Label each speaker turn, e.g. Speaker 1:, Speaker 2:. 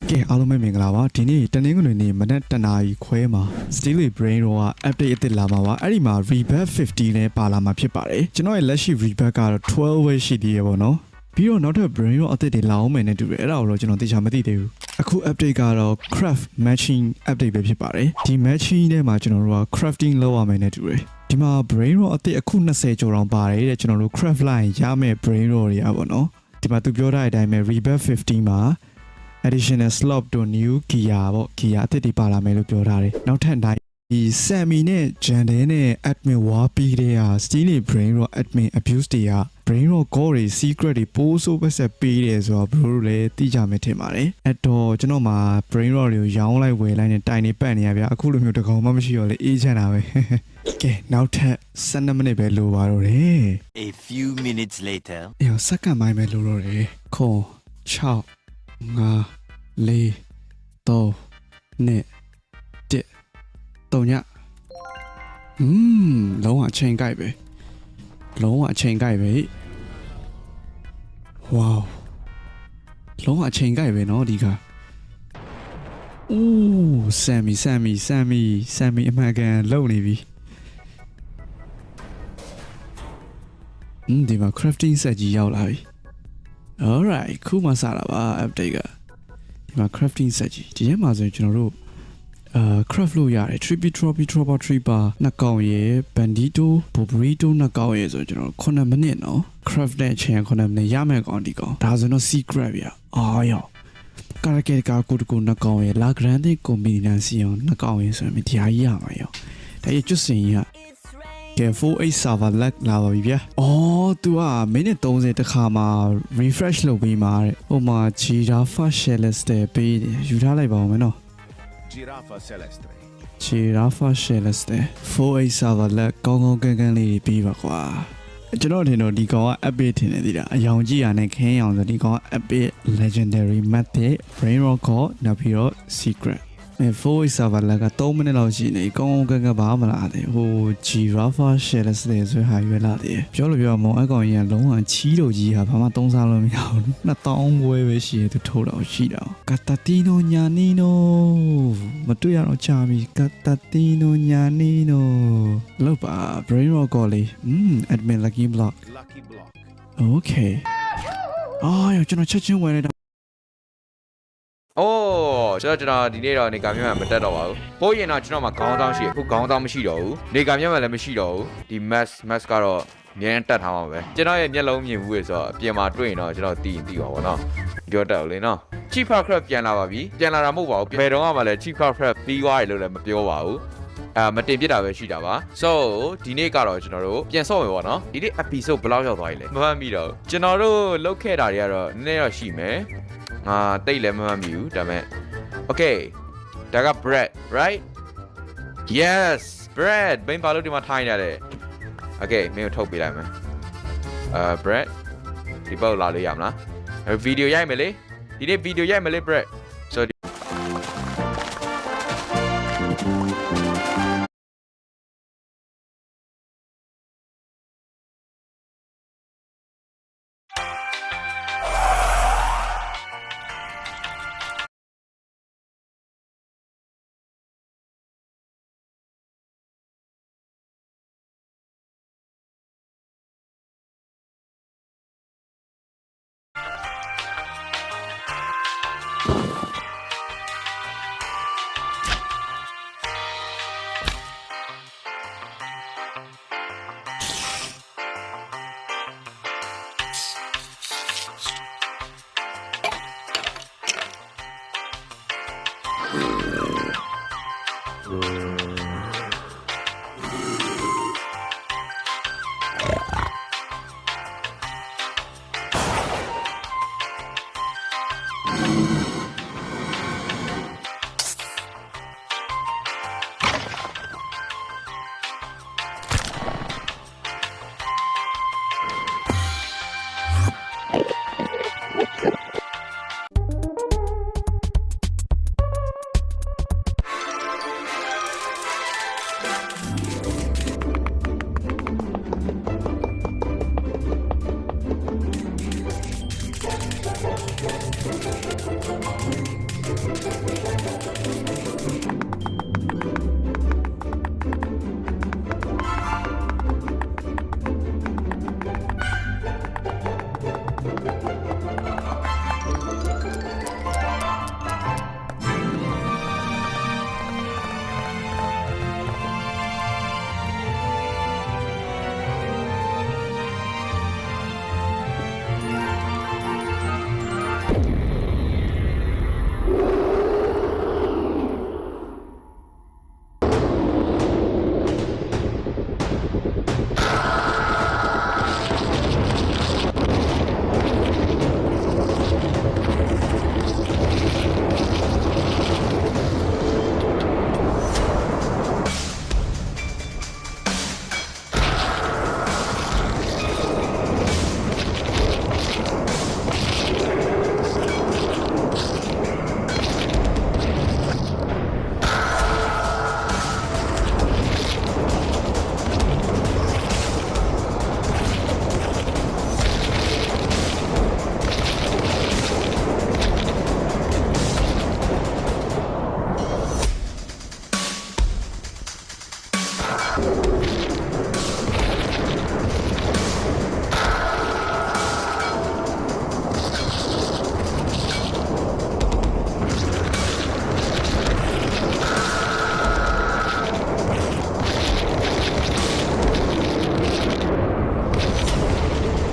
Speaker 1: ကဲအားလုံးပဲမင်္ဂလာပါဒီနေ့တနင်္ဂနွေနေ့မနက်တနာရီခွဲမှာ Steely Brain တော့ update အသစ်လာမှာပါအဲ့ဒီမှာ Rebirth 50နဲ့ပါလာမှာဖြစ်ပါတယ်ကျွန်တော်ရဲ့လက်ရှိ Rebirth ကတော့12ပဲရှိသေးရပေါ့နော်ပြီးတော့နောက်ထပ် Brain တော့အသစ်တွေလာအောင်မယ်နဲ့တူတယ်အဲ့ဒါကိုတော့ကျွန်တော်သိချာမသိသေးဘူးအခု update ကတော့ craft matching update ပဲဖြစ်ပါတယ်ဒီ matching ထဲမှာကျွန်တော်တို့က crafting လုပ်ရမယ်နဲ့တူတယ်ဒီမှာ Brain တော့အသစ်အခု20ကျော်တောင်ပါတယ်တဲ့ကျွန်တော်တို့ craft line ရမယ့် Brain တော့တွေอ่ะပေါ့နော်ဒီမှာသူပြောထားတဲ့အတိုင်းပဲ Rebirth 50မှာ additional slot to new gear ပေါ့ gear အသစ်တွေပါလာမယ်လို့ပြောထားတယ်နောက်ထပ်တိုင်းဒီ Sammy နဲ့ Jandel နဲ့ admin war ပြီးတဲ့ဟာ Steely Brain တော့ admin abuse တွေက Brain တော့ goal တွေ secret တွေပိုးဆိုးပဲဆက်ပေးတယ်ဆိုတော့ဘလို့လည်းသိကြမယ်ထင်ပါတယ်အဲ့တော့ကျွန်တော်မှာ Brain တော့တွေကိုရောင်းလိုက်ဝယ်လိုက်နဲ့တိုင်နေပတ်နေရဗျအခုလိုမျိုးတကောင်မှမရှိတော့လေအေးချမ်းတာပဲကဲနောက်ထပ်12မိနစ်ပဲလိုပါတော့တယ်
Speaker 2: A few minutes later
Speaker 1: အေးစက္ကန့်ပိုင်းပဲလိုတော့တယ်ခွန်6 5 4 3 2 1 3ညလုံးဝအချိန်ကြိုက်ပဲလုံးဝအချိန်ကြိုက်ပဲဝေါလုံးဝအချိန်ကြိုက်ပဲเนาะဒီကအိုးဆမ်မီအမှန်ကန်လုံနေပြီဒီမှာ crafting set ကြီးရောက်လာပြီ alright ခုမှစတာပါ update ကဒီမှာ crafting set ကြီးဒီထဲမှာဆိုရင်ကျွန်တော်တို့craft လို့ရတယ် trippy tripper နှစ်ကောင်ရယ် bandito burrito နှစ်ကောင်ရယ်ဆိုကျွန်တော်9မိနစ်เนาะ craft တဲ့အချိန်9မိနစ်ရမယ်ကောင်ဒီကောင်ဒါဆိုတော့ secret ဗျာအော်ယောကာရကေကာကိုတကူနှစ်ကောင်ရယ် la grande combinación နှစ်ကောင်ရယ်ဆိုရင်ဒီဟာကြီးရမှာယောဒါကြီးကျွတ်စင်ကြီးကကဲ48 server lag လာပါပြီဗျာအော် तू ကမိနစ်30တခါမှာ refresh လုပ်ပြီးမှာတဲ့ဟိုမှာ giraffe celeste ပေးတယ်ယူထားလိုက်ပါဦးမယ်နော်Giraffe Celeste 48 server လက်ကောင်းကန်းလေးပြီးပါကွာကျွန်တော်ထင်တော့ဒီကောင်က epic ထင်နေသေးတာအယောင်ကြည့်ရနဲ့ခင်းအောင်ဆိုဒီကောင်က epic legendary method brain rock နောက်ပြီးတော့ secret 48 server လက်က3မိနစ်လောက်ရှိနေကောင်းကန်းဘာမှမလာသေးဟို Giraffe Celeste ဆိုဟာရွေးလာသေးပြောလို့ပြောမောင်အကောင်ကြီးကလုံးဝချီးလို့ကြီးဟာဘာမှသုံးစားလို့မရဘူး2000ဝဲပဲရှိရသူထိုးတော့ရှိတော့ Catatino Nyanino မတွေ့ရတော့ချာပြီ Catatino Nyanino လောက်ပါ Brain Rock ကိုလေ admin lucky block okay အော်ကျွန်တော်ချက်ချင်းဝင်နေတာ
Speaker 3: โอ้ကျွန်တော်ဒီနေ့တော့နေကာမျက်မှန်မတက်တော့ပါဘူး။ဟိုးရင်တော့ကျွန်တော်မှာခေါင်းဆောင်ရှိအခုခေါင်းဆောင်မရှိတော့ဘူး။နေကာမျက်မှန်လည်းမရှိတော့ဘူး။ဒီ mask ကတော့အများတက်ထားမှာပဲ။ကျွန်တော်ရဲ့မျက်လုံးမြင်ဘူးလေဆိုတော့အပြင်မှာတွေ့ရင်တော့ကျွန်တော်သိပါဘောနော်။ပြောတတ်ဦးလေနော်။ Chief Craft ပြန်လာပါပြီ။ပြန်လာတာမဟုတ်ပါဘူး။ဘယ်တော့မှလည်း Chief Craft ပြီးသွားတယ်လို့လည်းမပြောပါဘူး။မတင်ပြတာပဲရှိတာပါ so ဒီနေ့ကတော့ကျွန်တော်တို့ပြန်ဆော့မယ်ပေါ့နော်ဒီနေ့ episode ဘယ်လောက်ရောက်သွားပြီလဲမမှတ်မိတော့ကျွန်တော်တို့လုတ်ခဲ့တာတွေကတော့နည်းနည်းတော့ရှိမယ်တိတ်လည်းမမှတ်မိဘူးဒါပေမဲ့ okay ဒါက bread right yes bread ဘင်းပါလို့ဒီမှာထိုင်းရတယ် okay မင်းကိုထုတ်ပေးလိုက်မယ်bread ဒီပေါက်လာလို့ရမလားဗီဒီယိုရိုက်မယ်လေဒီနေ့ဗီဒီယိုရိုက်မယ်လေ bread so